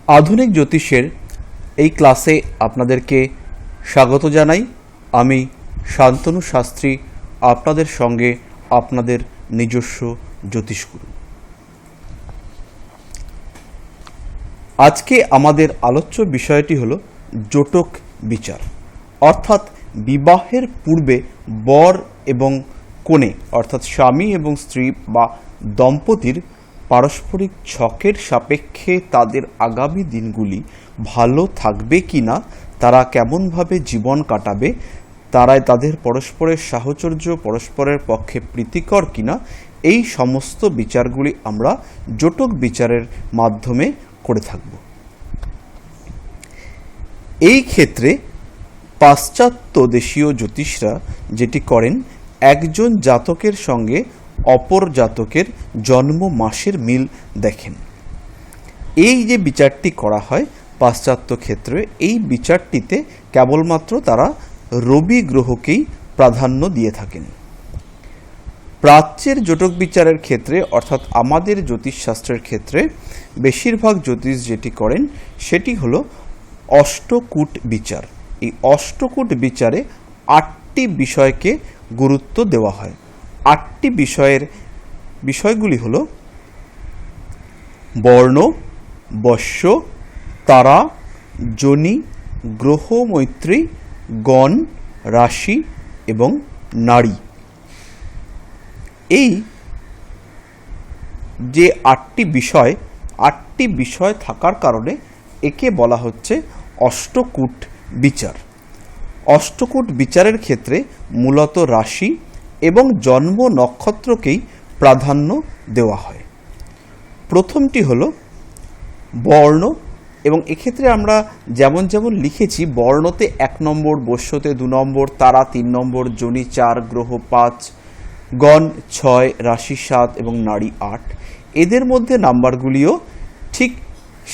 আধুনিক জ্যোতিষের এই ক্লাসে আপনাদেরকে স্বাগত জানাই। আমি শান্তনু শাস্ত্রী, আপনাদের সঙ্গে আপনাদের নিজস্ব জ্যোতিষগুরু। আজকে আমাদের আলোচ্য বিষয়টি হলো জোটক বিচার, অর্থাৎ বিবাহের পূর্বে বর এবং কনে অর্থাৎ স্বামী এবং স্ত্রী বা দম্পতির পারস্পরিক ছকের সাপেক্ষে তাদের আগামী দিনগুলি ভালো থাকবে কি না, তারা কেমনভাবে জীবন কাটাবে, তাদের পরস্পরের সাহচর্য পরস্পরের পক্ষে প্রীতিকর কিনা, এই সমস্ত বিচারগুলি আমরা জোটক বিচারের মাধ্যমে করে থাকব। এই ক্ষেত্রে পাশ্চাত্য দেশীয় জ্যোতিষরা যেটি করেন, একজন জাতকের সঙ্গে অপর জাতকের জন্ম মাসের মিল দেখেন। এই যে বিচারটি করা হয় পাশ্চাত্য ক্ষেত্রে, এই বিচারটিতে কেবলমাত্র তারা রবি গ্রহকেই প্রাধান্য দিয়ে থাকেন। প্রাচ্যের জোটক বিচারের ক্ষেত্রে অর্থাৎ আমাদের জ্যোতিষশাস্ত্রের ক্ষেত্রে বেশিরভাগ জ্যোতিষ যেটি করেন সেটি হলো অষ্টকূট বিচার। এই অষ্টকূট বিচারে 8টি বিষয়কে গুরুত্ব দেওয়া হয়। 8টি বিষয়গুলি হলো বর্ণ, বৎস, তারা, যোনি, গ্রহ মৈত্রী, গণ, রাশি এবং নারী। এই যে 8টি বিষয় থাকার কারণে একে বলা হচ্ছে অষ্টকূট বিচার। অষ্টকূট বিচারের ক্ষেত্রে মূলত রাশি এবং জন্ম নক্ষত্রকেই প্রাধান্য দেওয়া হয়। প্রথমটি হলো বর্ণ, এবং এক্ষেত্রে আমরা যেমন যেমন লিখেছি, বর্ণতে 1 নম্বর, বৎসতে 2 নম্বর, তারা 3 নম্বর, যোনি 4, গ্রহ 5, গণ 6, রাশি 7 এবং নারী 8। এদের মধ্যে নাম্বারগুলিও ঠিক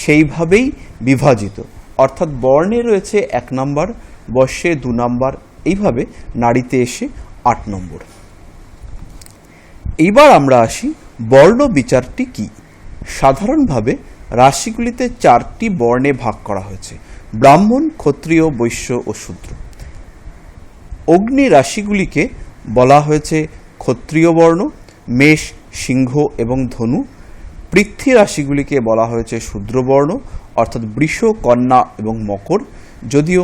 সেইভাবেই বিভাজিত, অর্থাৎ বর্ণে রয়েছে 1 নম্বর, বৎসে 2 নম্বর, এইভাবে নারীতে এসে 8 নম্বর। এইবার আমরা আসি বর্ণ বিচারটি কি। সাধারণভাবে রাশিগুলিতে 4টি বর্ণে ভাগ করা হয়েছে: ব্রাহ্মণ, ক্ষত্রিয়, বৈশ্য ও শূদ্র। অগ্নি রাশিগুলিকে বলা হয়েছে ক্ষত্রিয় বর্ণ, মেষ, সিংহ এবং ধনু। পৃথ্বী রাশিগুলিকে বলা হয়েছে শূদ্র বর্ণ, অর্থাৎ বৃষ, কন্যা এবং মকর। যদিও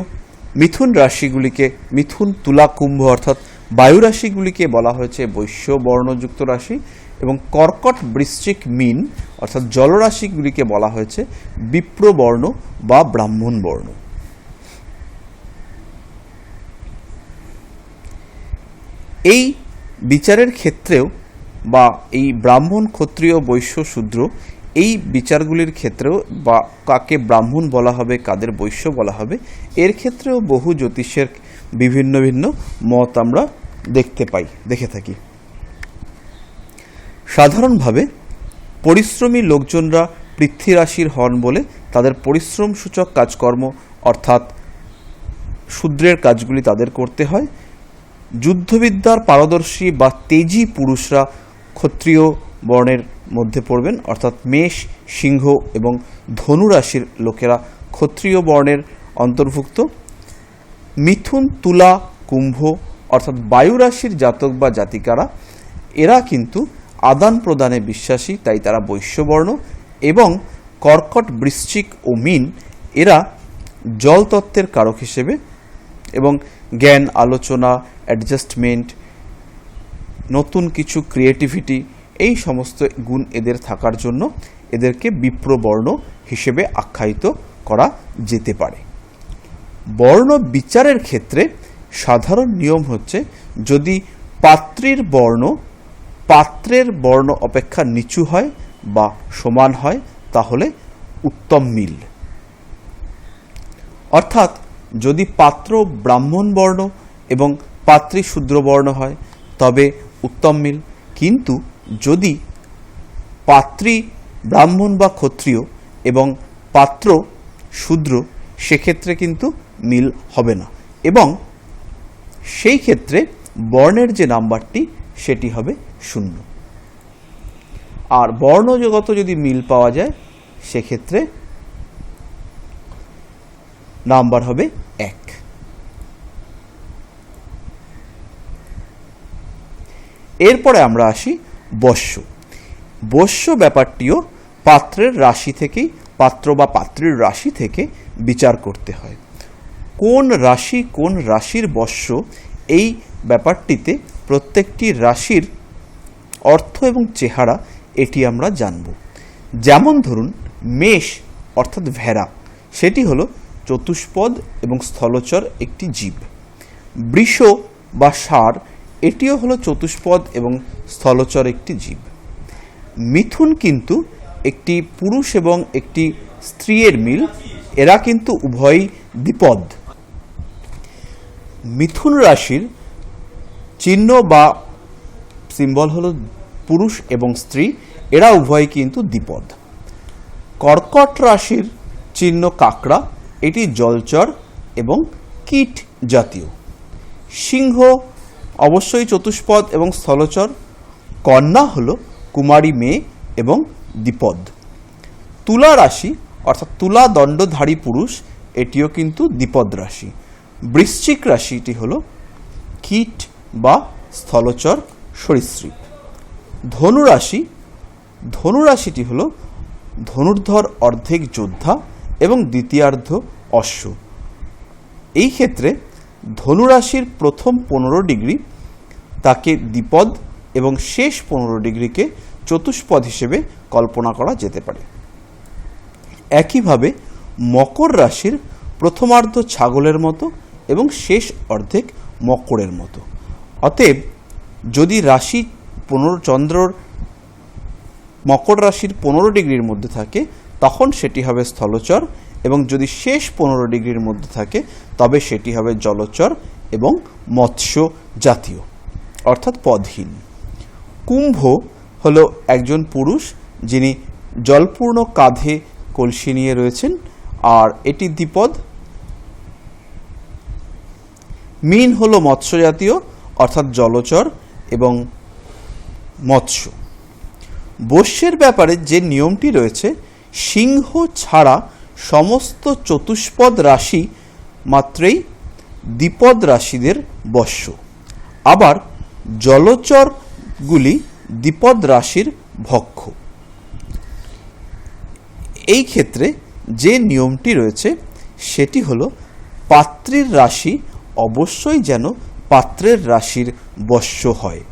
মিথুন রাশিগুলিকে, মিথুন, তুলা, কুম্ভ অর্থাৎ বায়ু রাশিগুলিকে বলা হয়েছে বৈশ্য বর্ণযুক্ত রাশি, এবং কর্কট, বৃশ্চিক, মীন অর্থাৎ জলরাশিগুলিকে বলা হয়েছে বিপ্রবর্ণ বা ব্রাহ্মণ বর্ণ। এই বিচারের ক্ষেত্রেও বা এই ব্রাহ্মণ, ক্ষত্রিয়, বৈশ্য, শূদ্র এই বিচারগুলির ক্ষেত্রেও, বা কাকে ব্রাহ্মণ বলা হবে, কাদের বৈশ্য বলা হবে, এর ক্ষেত্রেও বহু জ্যোতিষের বিভিন্ন ভিন্ন মত আমরা দেখে থাকি। সাধারণভাবে পরিশ্রমী লোকজনরা পৃথ্বী রাশির হন বলে তাদের পরিশ্রম সূচক কাজকর্ম অর্থাৎ শূদ্রের কাজগুলি তাদের করতে হয়। যুদ্ধবিদ্যার পারদর্শী বা তেজি পুরুষরা ক্ষত্রিয় বর্ণের মধ্যে পড়বেন, অর্থাৎ মেষ, সিংহ এবং ধনু রাশির লোকেরা ক্ষত্রিয় বর্ণের অন্তর্ভুক্ত। মিথুন, তুলা, কুম্ভ অর্থাৎ বায়ু রাশির জাতক বা জাতিকারা, এরা কিন্তু আদান প্রদানে বিশ্বাসী, তাই তারা বৈশ্যবর্ণ। এবং কর্কট, বৃশ্চিক ও মীন এরা জলতত্ত্বের কারক হিসেবে, এবং জ্ঞান, আলোচনা, অ্যাডজাস্টমেন্ট, নতুন কিছু ক্রিয়েটিভিটি, এই সমস্ত গুণ এদের থাকার জন্য এদেরকে বিপ্রবর্ণ হিসেবে আখ্যায়িত করা যেতে পারে। বর্ণ বিচারের ক্ষেত্রে সাধারণ নিয়ম হচ্ছে, যদি পাত্রের বর্ণ অপেক্ষা নিচু হয় বা সমান হয় তাহলে উত্তম মিল। অর্থাৎ যদি পাত্র ব্রাহ্মণ বর্ণ এবং পাত্রী শূদ্র বর্ণ হয় তবে উত্তম মিল, কিন্তু যদি পাত্রী ব্রাহ্মণ বা ক্ষত্রিয় এবং পাত্র শূদ্র, সেক্ষেত্রে কিন্তু মিল হবে না, এবং সেই ক্ষেত্রে বর্ণের যে নাম্বারটি সেটি হবে 0। আর বর্ণজগত যদি মিল পাওয়া যায় সেক্ষেত্রে নাম্বার হবে 1। এরপরে আমরা আসি বস্য। বস্য ব্যাপারটিও পাত্রের রাশি থেকেই, পাত্র বা পাত্রীর রাশি থেকে বিচার করতে হয়। কোন রাশি কোন রাশির বস্য, এই ব্যাপারটিতে প্রত্যেকটি রাশির অর্থ এবং চেহারা এটি আমরা জানব। যেমন ধরুন মেষ অর্থাৎ ভেড়া, সেটি হলো চতুষ্পদ এবং স্থলচর একটি জীব। বৃষ বা ষাঁড়, এটিও হলো চতুষ্পদ এবং স্থলচর একটি জীব। মিথুন কিন্তু একটি পুরুষ এবং একটি স্ত্রীর মিল, এরা কিন্তু উভয়ই দ্বিপদ। মিথুন রাশির চিহ্ন বা সিম্বল হলো পুরুষ এবং স্ত্রী, এরা উভয়ই কিন্তু দ্বিপদ। কর্কট রাশির চিহ্ন কাকড়া, এটি জলচর এবং কীট জাতীয়। সিংহ অবশ্যই চতুষ্পদ এবং স্থলচর। কন্যা হল কুমারী মেয়ে এবং দ্বিপদ। তুলা রাশি অর্থাৎ তুলা দণ্ডধারী পুরুষ, এটিও কিন্তু দ্বিপদ রাশি। বৃশ্চিক রাশিটি হল কীট বা স্থলচর সরীসৃপ। ধনুরাশি, ধনুরাশিটি হল ধনুর্ধর অর্ধেক যোদ্ধা এবং দ্বিতীয়ার্ধ অশ্ব। এই ক্ষেত্রে ধনুরাশির প্রথম 15 ডিগ্রি তাকে দ্বিপদ এবং শেষ 15 ডিগ্রিকে চতুষ্পদ হিসেবে কল্পনা করা যেতে পারে। একইভাবে মকর রাশির প্রথমার্ধ ছাগলের মতো এবং শেষ অর্ধেক মকরের মতো। অতএব যদি রাশি 15 চন্দ্রর মকর রাশির 15 ডিগ্রির মধ্যে থাকে তখন সেটি হবে স্থলচর, এবং যদি শেষ 15 ডিগ্রির মধ্যে থাকে তবে সেটি হবে জলচর এবং মৎস্য জাতীয় অর্থাৎ পদহীন। কুম্ভ হলো একজন পুরুষ যিনি জলপূর্ণ কাঁধে কলসি নিয়ে রয়েছেন, আর এটি দ্বিপদ। মীন হলো মৎস্য জাতীয় অর্থাৎ জলচর এবং মৎস্য। বস্যের ব্যাপারে যে নিয়মটি রয়েছে, সিংহ ছাড়া সমস্ত চতুষ্পদ রাশি মাত্রই দ্বিপদ রাশিদের বস্য। আবার জলচরগুলি দ্বিপদ রাশির ভক্ষ। এই ক্ষেত্রে যে নিয়মটি রয়েছে সেটি হলো পাত্রীর রাশি অবশ্যই যেন পাত্রের রাশির বস্য হয়,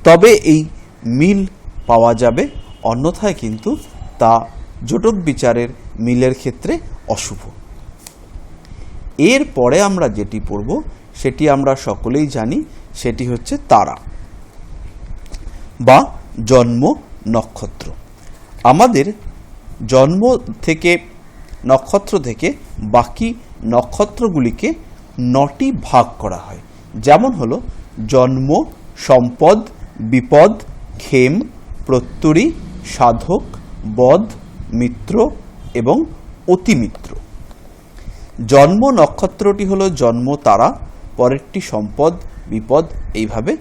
তবে এই মিল পাওয়া যাবে, অন্যথায় কিন্তু তা জটক বিচারের মিলের ক্ষেত্রে অশুভ। এরপরে আমরা যেটি পড়ব সেটি আমরা সকলেই জানি, সেটি হচ্ছে তারা বা জন্ম নক্ষত্র। আমাদের জন্ম থেকে নক্ষত্র থেকে বাকি নক্ষত্রগুলিকে 9টি ভাগ করা হয়। যেমন হলো জন্ম, সম্পদ, বিপদ, খেম, প্রত্যুরী, সাধক, বধ, মিত্র এবং অতিমিত্র। জন্ম নক্ষত্রটি হলো জন্ম তারা, পরেরটি সম্পদ, বিপদ, এইভাবে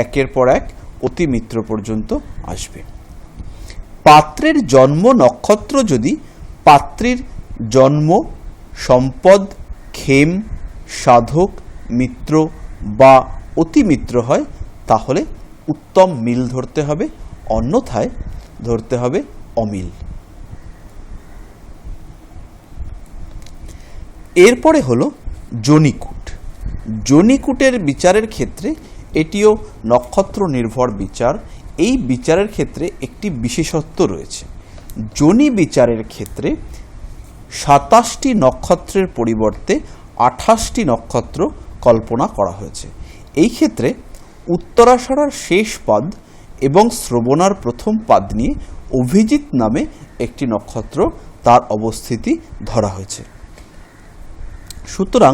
একের পর এক অতিমিত্র পর্যন্ত আসবে। পাত্রের জন্ম নক্ষত্র যদি পাত্রীর জন্ম, সম্পদ, খেম, সাধক, মিত্র বা অতিমিত্র হয় তাহলে উত্তম মিল ধরতে হবে, অন্যথায় ধরতে হবে অমিল। এরপরে হলো জনিকুট। জনিকুটের বিচারের ক্ষেত্রে এটিও নক্ষত্র নির্ভর বিচার। এই বিচারের ক্ষেত্রে একটি বিশেষত্ব রয়েছে। জনি বিচারের ক্ষেত্রে 27টি নক্ষত্রের পরিবর্তে 28টি নক্ষত্র কল্পনা করা হয়েছে। এই ক্ষেত্রে উত্তরাষাঢ়ার শেষ পাদ এবং শ্রবণার প্রথম পাদ নিয়ে অভিজিৎ নামে একটি নক্ষত্র, তার অবস্থিতি ধরা হয়েছে। সুতরাং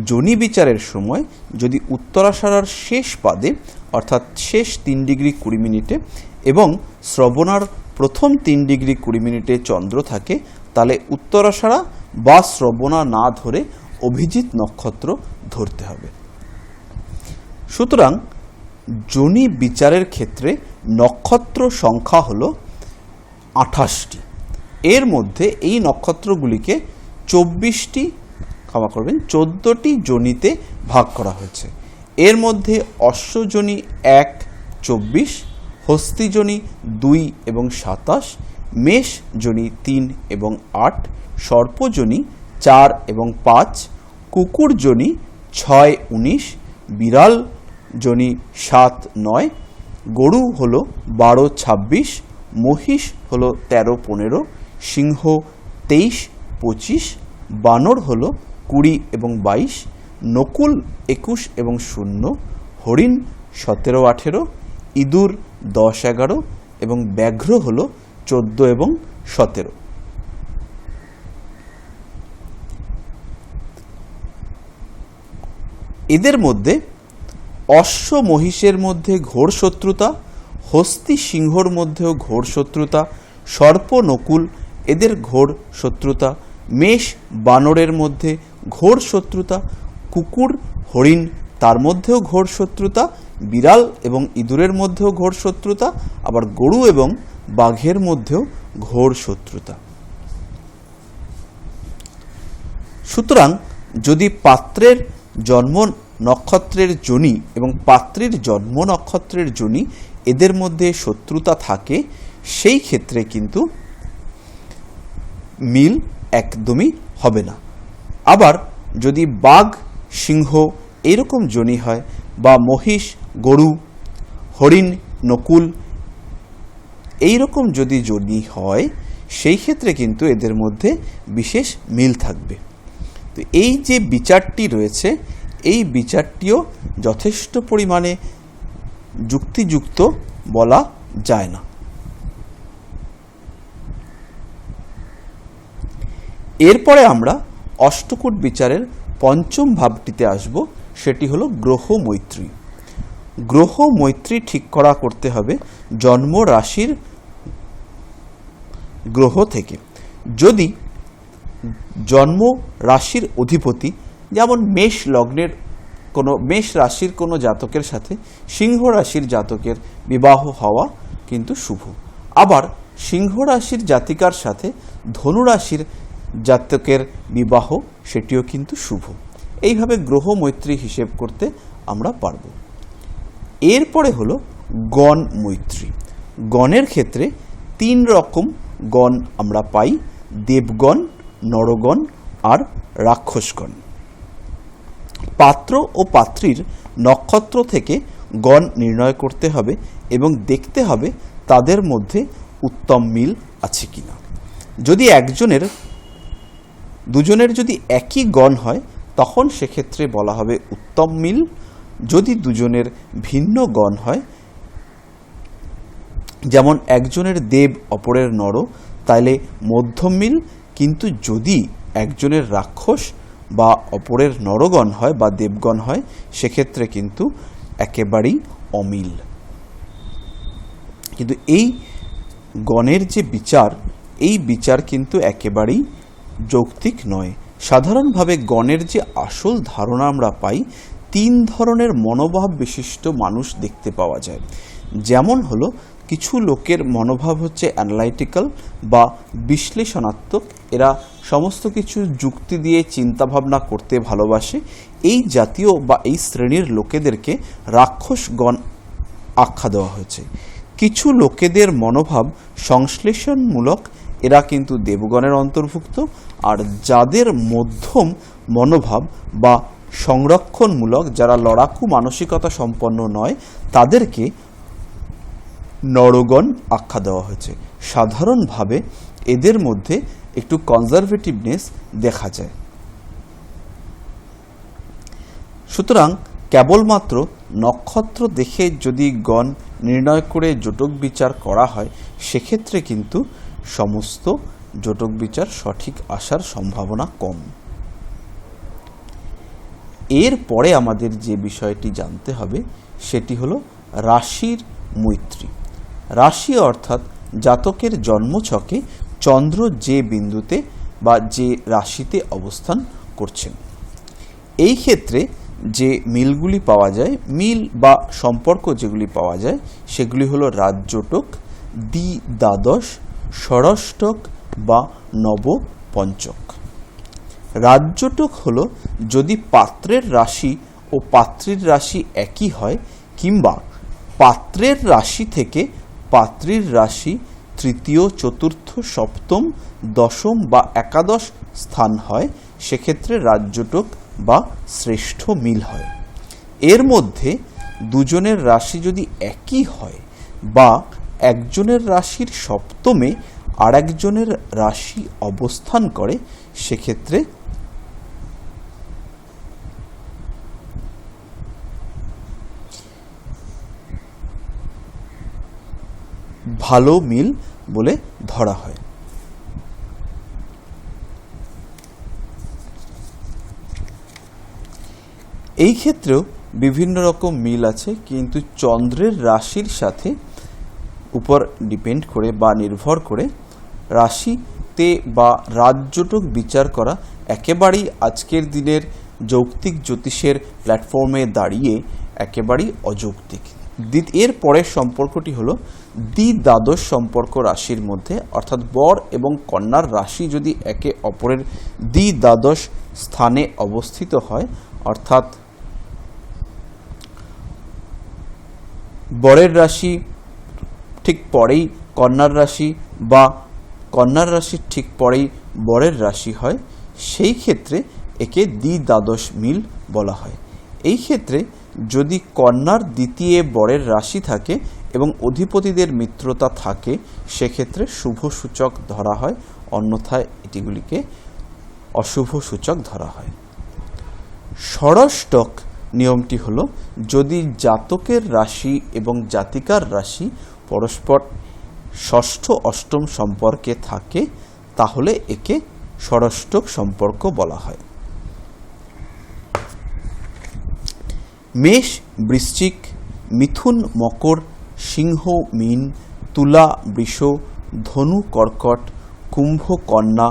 জনি বিচারের সময় যদি উত্তরাষাঢ়ার শেষ পাদে অর্থাৎ শেষ 3 ডিগ্রি 20 মিনিটে এবং শ্রবণার প্রথম 3 ডিগ্রি 20 মিনিটে চন্দ্র থাকে, তাহলে উত্তরাষাঢ়া বা শ্রবণা না ধরে অভিজিৎ নক্ষত্র ধরতে হবে। সুতরাং জনি বিচারের ক্ষেত্রে নক্ষত্র সংখ্যা হল 28টি। এর মধ্যে এই নক্ষত্রগুলিকে 14টি যোনিতে ভাগ করা হয়েছে। এর মধ্যে অশ্বযোনি 1, 24, হস্তিযোনি 2 এবং 27, মেষ যোনি 3 এবং 8, সর্পযোনি 4 এবং 5, কুকুর যোনি 6, 19, বিড়াল যোনি 7, 9, গরু হলো 12, 26, মহিষ হলো 13, 15, সিংহ 23, 25, বানর হলো 20 এবং 22, নকুল 21 এবং 0, হরিণ 17, 18, ইঁদুর 10, 11 এবং ব্যাঘ্র হলো 14 এবং 17। এদের মধ্যে অশ্ব মহিষের মধ্যে ঘোর শত্রুতা, হস্তি সিংহর মধ্যেও ঘোর শত্রুতা, সর্প নকুল এদের ঘোর শত্রুতা, মেষ বানরের মধ্যে ঘোর শত্রুতা, কুকুর হরিণ তার মধ্যেও ঘোর শত্রুতা, বিড়াল এবং ইঁদুরের মধ্যেও ঘোর শত্রুতা, আবার গরু এবং বাঘের মধ্যেও ঘোর শত্রুতা। সুতরাং যদি পাত্রের জন্ম নক্ষত্রের যোনি এবং পাত্রীর জন্ম নক্ষত্রের যোনি এদের মধ্যে শত্রুতা থাকে, সেই ক্ষেত্রে কিন্তু মিল একদমই হবে না। আবার যদি বাঘ সিংহ এরকম যোনি হয়, বা মহিষ গরু হরিণ নকুল এইরকম যদি যোনি হয়, সেই ক্ষেত্রে কিন্তু এদের মধ্যে বিশেষ মিল থাকবে। তো এই যে বিচারটি রয়েছে, এই বিচারটিও যথেষ্ট পরিমাণে যুক্তিযুক্ত বলা যায় না। এরপরে আমরা অষ্টকূট বিচারের পঞ্চম ভাবটিতে আসব, সেটি হলো গ্রহ মৈত্রী। গ্রহ মৈত্রী ঠিক করা করতে হবে জন্ম রাশির গ্রহ থেকে। যদি জন্ম রাশির অধিপতি, যেমন মেষ লগ্নের মেষ রাশির কোনো জাতকের সাথে সিংহ রাশির জাতকের বিবাহ হওয়া কিন্তু শুভ। আবার সিংহ রাশির জাতিকার সাথে ধনু রাশির জাতকের বিবাহ সেটিও কিন্তু শুভ। এইভাবে গ্রহ মৈত্রী হিসেব করতে আমরা পারব। এরপরে হলো গণ মৈত্রী। গণের ক্ষেত্রে 3 রকম গণ আমরা পাই: দেবগণ, নরগণ আর রাক্ষসগণ। পাত্র ও পাত্রীর নক্ষত্র থেকে গণ নির্ণয় করতে হবে এবং দেখতে হবে তাদের মধ্যে উত্তম মিল আছে কিনা। যদি দুজনের যদি একই গণ হয়, তখন সেক্ষেত্রে বলা হবে উত্তম মিল। যদি দুজনের ভিন্ন গণ হয়, যেমন একজনের দেব অপরের নর, তাহলে মধ্যম মিল। কিন্তু যদি একজনের রাক্ষস বা অপরের নরগণ হয় বা দেবগণ হয়, সেক্ষেত্রে কিন্তু একেবারেই অমিল। কিন্তু এই গণের যে বিচার, এই বিচার কিন্তু একেবারেই যৌক্তিক নয়। সাধারণভাবে গণের যে আসল ধারণা আমরা পাই, 3 ধরনের মনোভাব বিশিষ্ট মানুষ দেখতে পাওয়া যায়। যেমন হলো, কিছু লোকের মনোভাব হচ্ছে অ্যানালাইটিক্যাল বা বিশ্লেষণাত্মক, এরা সমস্ত কিছু যুক্তি দিয়ে চিন্তাভাবনা করতে ভালোবাসে। এই জাতীয় বা এই শ্রেণীর লোকেদেরকে রাক্ষসগণ আখ্যা দেওয়া হয়েছে। কিছু লোকেদের মনোভাব সংশ্লেষণমূলক, এরা কিন্তু দেবগণের অন্তর্ভুক্ত। আর যাদের মধ্যম মনোভাব বা সংরক্ষণমূলক, যারা লড়াকু মানসিকতা সম্পন্ন নয়, তাদেরকে নরগণ আখ্যা দেওয়া হয়েছে। সাধারণভাবে এদের মধ্যে একটু কনজারভেটিভনেস দেখা যায়। সুতরাং কেবলমাত্র নক্ষত্র দেখে যদি গণ নির্ণয় করে জোটক বিচার করা হয়, সেক্ষেত্রে কিন্তু সমস্ত জোটক বিচার সঠিক আসার সম্ভাবনা কম। এরপরে আমাদের যে বিষয়টি জানতে হবে, সেটি হলো রাশির মৈত্রী। রাশি অর্থাৎ জাতকের জন্মছকে চন্দ্র যে বিন্দুতে বা যে রাশিতে অবস্থান করছেন। এই ক্ষেত্রে যে মিলগুলি পাওয়া যায়, মিল বা সম্পর্ক যেগুলি পাওয়া যায়, সেগুলি হলো রাজজোটক, দ্বাদশ, ষষ্ঠক, বা নবপঞ্চক। রাজ্যটক হলো যদি পাত্রের রাশি ও পাত্রীর রাশি একই হয় কিংবা পাত্রের রাশি থেকে পাত্রীর রাশি তৃতীয়, চতুর্থ, সপ্তম, দশম বা একাদশ স্থান হয়, সেক্ষেত্রে রাজ্যটক বা শ্রেষ্ঠ মিল হয়। এর মধ্যে দুজনের রাশি যদি একই হয় বা একজনের রাশির সপ্তমে আর একজনের রাশি অবস্থান করে, সেক্ষেত্রে ভালো মিল বলে ধরা হয়। এই ক্ষেত্রেও বিভিন্ন রকম মিল আছে, কিন্তু চন্দ্রের রাশির সাথে উপর ডিপেন্ড করে বা নির্ভর করে রাশিতে বা রাজ্যটক বিচার করা একেবারেই আজকের দিনের যৌক্তিক জ্যোতিষের প্ল্যাটফর্মে দাঁড়িয়ে একেবারেই অযৌক্তিক। এর পরের সম্পর্কটি হলো দ্বিদ্বাদশ সম্পর্ক রাশির মধ্যে, অর্থাৎ বর এবং কন্যার রাশি যদি একে অপরের দ্বিদ্বাদশ স্থানে অবস্থিত হয়, অর্থাৎ বরের রাশি ঠিক পরেই কন্যার রাশি বা কন্যার রাশির ঠিক পরেই বরের রাশি হয়, সেই ক্ষেত্রে একে দ্বিদ্বাদশ মিল বলা হয়। এই ক্ষেত্রে যদি কন্যার দ্বিতীয় বরের রাশি থাকে এবং অধিপতিদের মিত্রতা থাকে, সেক্ষেত্রে শুভ সূচক ধরা হয়, অন্যথায় এটিগুলিকে অশুভ সূচক ধরা হয়। ষড়ষ্টক নিয়মটি হলো যদি জাতকের রাশি এবং জাতিকার রাশি পরস্পর ষষ্ঠ অষ্টম সম্পর্কে থাকে, তাহলে একে ষড়ষ্টক সম্পর্ক বলা হয়। মেষ, বৃশ্চিক, মিথুন, মকর, সিংহ, মীন, তুলা, বৃষ, ধনু, কর্কট, কুম্ভ, কন্যা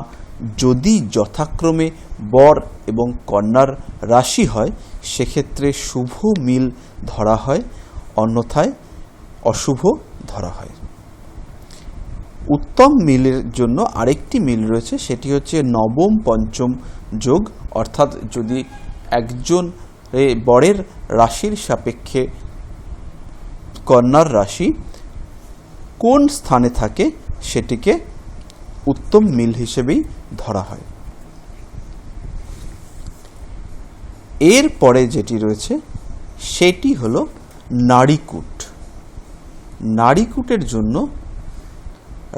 যদি যথাক্রমে বর এবং কন্যার রাশি হয়, সেক্ষেত্রে শুভ মিল ধরা হয়, অন্যথায় অশুভ ধরা হয়। উত্তম মিলের জন্য আরেকটি মিল রয়েছে, সেটি হচ্ছে নবম পঞ্চম যোগ, অর্থাৎ যদি একজন বরের রাশির সাপেক্ষে কন্যার রাশি কোন স্থানে থাকে, সেটিকে উত্তম মিল হিসেবেই ধরা হয়। এর পরে যেটি রয়েছে সেটি হলো নাড়িকুট। নাড়িকুটের জন্য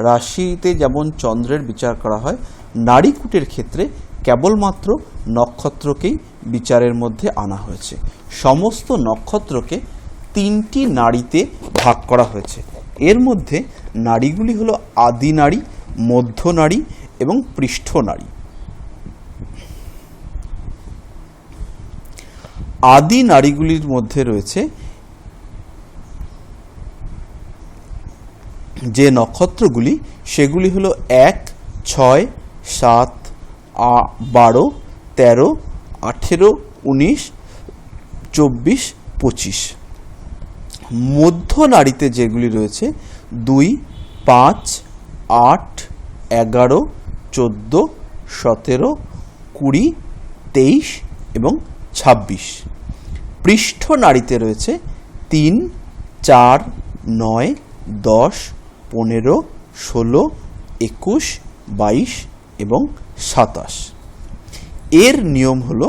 রাশিতে যেমন চন্দ্রের বিচার করা হয়, নাড়িকুটের ক্ষেত্রে কেবলমাত্র নক্ষত্রকেই বিচারের মধ্যে আনা হয়েছে। সমস্ত নক্ষত্রকে তিনটি নাড়িতে ভাগ করা হয়েছে। এর মধ্যে নাড়িগুলি হলো আদি নাড়ি, মধ্য নাড়ি এবং পৃষ্ঠ নাড়ি। আদি নাড়িগুলির মধ্যে রয়েছে যে নক্ষত্রগুলি, সেগুলি হলো 1, 6, 7, 12, 13, 18, 19, 24, 25। মধ্য নাড়িতে যেগুলি রয়েছে 2, 5, 8, 11, 14, 17, 20, 23 এবং 26। পৃষ্ঠ নাড়িতে রয়েছে 3, 4, 9, 10, 15, 16, 21, 22 এবং 27। এর নিয়ম হলো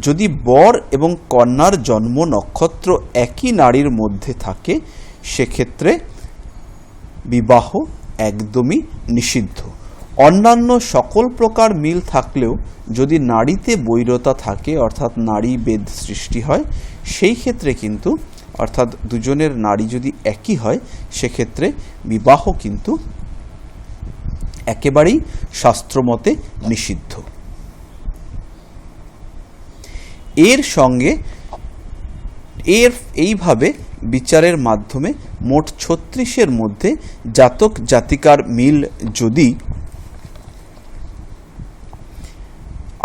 যদি বর এবং কন্যার জন্ম নক্ষত্র একই নাড়ির মধ্যে থাকে, সেক্ষেত্রে বিবাহ একদমই নিষিদ্ধ। অন্যান্য সকল প্রকার মিল থাকলেও যদি নাড়িতে বৈরতা থাকে, অর্থাৎ নাড়ি ভেদ সৃষ্টি হয়, সেই ক্ষেত্রে কিন্তু অর্থাৎ দুজনের নাড়ি যদি একই হয়, সেক্ষেত্রে বিবাহ কিন্তু একেবারেই শাস্ত্রমতে নিষিদ্ধ। এর সঙ্গে এইভাবে বিচারের মাধ্যমে মোট 36-এর মধ্যে জাতক জাতিকার মিল যদি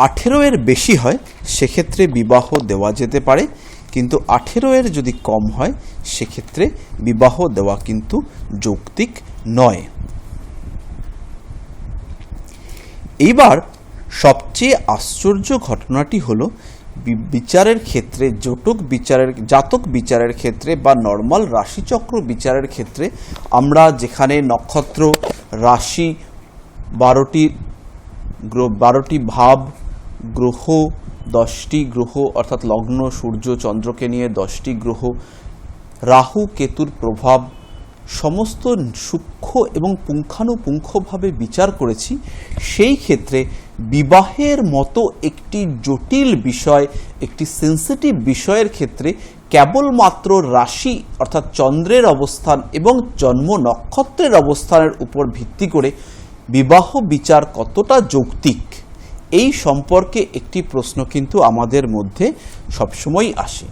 18-এর বেশি হয়, সেক্ষেত্রে বিবাহ দেওয়া যেতে পারে, কিন্তু 18-এর যদি কম হয়, সেক্ষেত্রে বিবাহ দেওয়া কিন্তু যৌক্তিক নয়। এইবার সবচেয়ে আশ্চর্য ঘটনাটি হলো বিচারের ক্ষেত্রে, জাতক বিচারের ক্ষেত্রে বা নর্মাল রাশিচক্র বিচারের ক্ষেত্রে আমরা যেখানে নক্ষত্র, রাশি, 12টি ভাব, গ্রহ, 10টি গ্রহ অর্থাৎ লগ্ন, সূর্য, চন্দ্রকে নিয়ে 10টি গ্রহ, রাহু কেতুর প্রভাব সমস্ত সূক্ষ্ম এবং পুঙ্খানুপুঙ্খভাবে বিচার করেছি, সেই ক্ষেত্রে বিবাহের মতো একটি জটিল বিষয়, একটি সেন্সিটিভ বিষয়ের ক্ষেত্রে কেবলমাত্র রাশি অর্থাৎ চন্দ্রের অবস্থান এবং জন্ম নক্ষত্রের অবস্থানের উপর ভিত্তি করে বিবাহ বিচার কতটা যৌক্তিক, এই সম্পর্কে একটি প্রশ্ন কিন্তু আমাদের মধ্যে সবসময় আসে।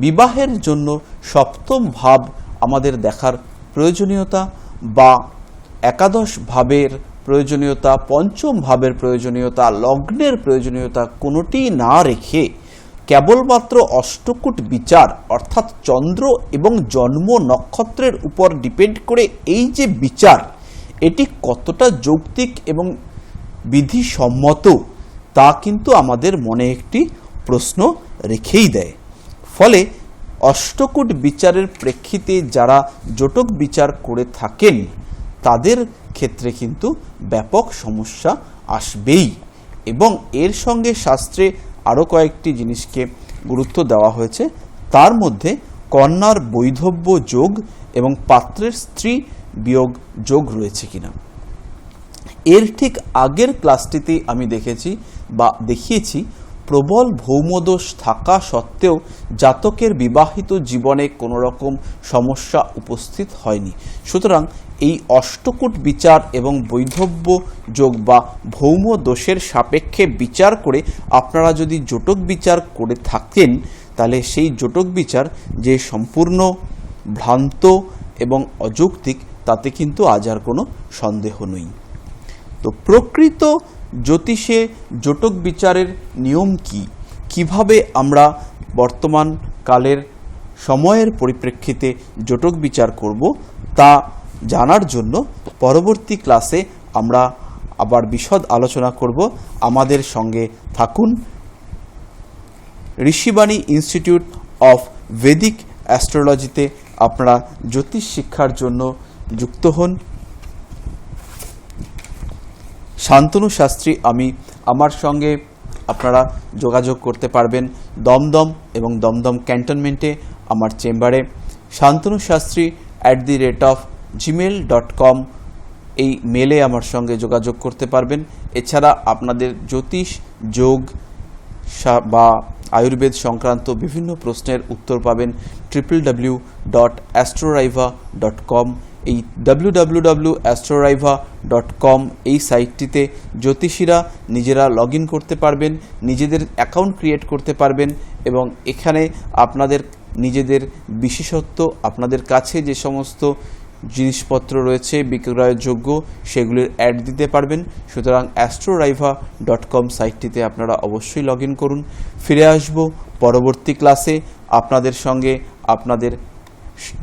বিবাহের জন্য সপ্তম ভাব আমাদের দেখার প্রয়োজনীয়তা বা একাদশ ভাবের প্রয়োজনীয়তা, পঞ্চম ভাবের প্রয়োজনীয়তা, লগ্নের প্রয়োজনীয়তা কোনোটি না রেখে কেবলমাত্র অষ্টকূট বিচার অর্থাৎ চন্দ্র এবং জন্ম নক্ষত্রের উপর ডিপেন্ড করে এই যে বিচার, এটি কতটা যৌক্তিক এবং বিধিসম্মত তা কিন্তু আমাদের মনে একটি প্রশ্ন রেখেই দেয়। ফলে অষ্টকূট বিচারের প্রেক্ষিতে যারা জটক বিচার করে থাকেন তাদের ক্ষেত্রে কিন্তু ব্যাপক সমস্যা আসবেই। এবং এর সঙ্গে শাস্ত্রে আরও কয়েকটি জিনিসকে গুরুত্ব দেওয়া হয়েছে, তার মধ্যে কন্যার বৈধব্য যোগ এবং পাত্রের স্ত্রী বিয়োগ যোগ রয়েছে কিনা। এর ঠিক আগের ক্লাসটিতে আমি দেখিয়েছি প্রবল ভৌমদোষ থাকা সত্ত্বেও জাতকের বিবাহিত জীবনে কোনো রকম সমস্যা উপস্থিত হয়নি। সুতরাং এই অষ্টকূট বিচার এবং বৈধব্য যোগ বা ভৌম দোষের সাপেক্ষে বিচার করে আপনারা যদি জটক বিচার করে থাকেন, তাহলে সেই জটক বিচার যে সম্পূর্ণ ভ্রান্ত এবং অযৌক্তিক তাতে কিন্তু আজ আর কোনো সন্দেহ নেই। তো প্রকৃত জ্যোতিষে জটক বিচারের নিয়ম কি, কিভাবে আমরা বর্তমান কালের সময়ের পরিপ্রেক্ষিতে জটক বিচার করব, তা জানার জন্য পরবর্তী ক্লাসে আমরা আবার বিশদ আলোচনা করব। আমাদের সঙ্গে থাকুন। ঋষিবাণী ইনস্টিটিউট অফ ভেদিক অ্যাস্ট্রোলজিতে আপনারা জ্যোতিষ শিক্ষার জন্য যুক্ত হন। শান্তনু শাস্ত্রী আমার সঙ্গে আপনারা যোগাযোগ করতে পারবেন দমদম এবং দমদম ক্যান্টনমেন্টে আমার চেম্বারে। শান্তনু শাস্ত্রী @gmail.com এই মেলে আমার সঙ্গে যোগাযোগ করতে পারবেন। এছাড়া আপনাদের জ্যোতিষ, যোগ বা আয়ুর্বেদ সংক্রান্ত বিভিন্ন প্রশ্নের উত্তর পাবেন www.astroriva.com। এই www.astroriva.com এই সাইটটিতে জ্যোতিষীরা নিজেরা লগ ইন করতে পারবেন, নিজেদের অ্যাকাউন্ট ক্রিয়েট করতে পারবেন এবং এখানে আপনাদের নিজেদের বিশেষত্ব, আপনাদের কাছে যে সমস্ত জিনিসপত্র রয়েছে বিক্রয়যোগ্য সেগুলির অ্যাড দিতে পারবেন। সুতরাং astroriva.com সাইটটিতে আপনারা অবশ্যই লগ ইন করুন। ফিরে আসব পরবর্তী ক্লাসে আপনাদের সঙ্গে আপনাদের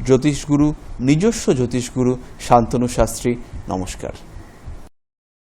জ্যোতিষগুরু, নিজস্ব জ্যোতিষগুরু শান্তনু শাস্ত্রী। নমস্কার।